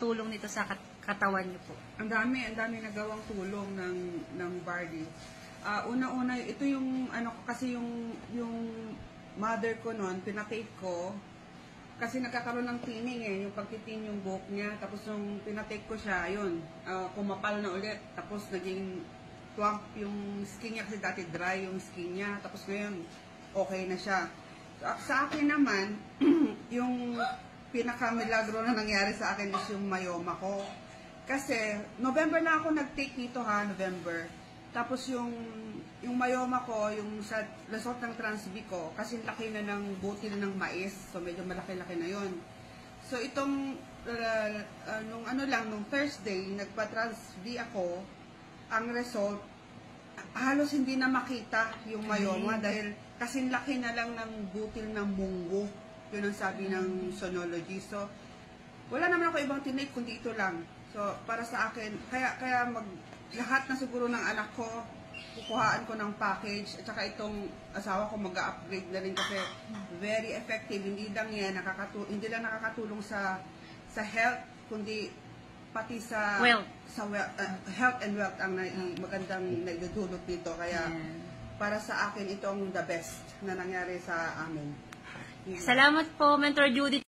tulong nito sa katawan niyo po? Ang dami nagawang tulong ng barley. Una-una, ito yung kasi yung mother ko noon, pinatake ko kasi nagkakaroon ng thinning yung pagtitin yung buhok niya. Tapos nung pinatake ko siya, yun, kumapal na ulit. Tapos naging plump yung skin niya kasi dati dry yung skin niya. Tapos ngayon, okay na siya. Sa akin naman, yung pinaka-milagro na nangyari sa akin is yung myoma ko. Kasi, November na ako nag-take nito November. Tapos yung myoma ko, yung sa result ng Trans-B ko, kasi laki na ng butil ng mais. So, medyo malaki-laki na yon. So, itong, nung Thursday, nagpa-Trans-B ako, ang result, halos hindi na makita yung myoma dahil kasing laki na lang ng butil ng munggo. Yun ang sabi ng sonology. So, wala naman ako ibang tinake kundi ito lang. So, para sa akin, kaya lahat na siguro ng anak ko, kukuhaan ko ng package. At saka itong asawa ko mag-upgrade na rin kasi very effective. Hindi lang yan, hindi lang nakakatulong sa health, kundi pati sa health and wealth ang magandang nagdudulot dito. Kaya para sa akin, itong the best na nangyari sa amin. Salamat po, Mentor Judith.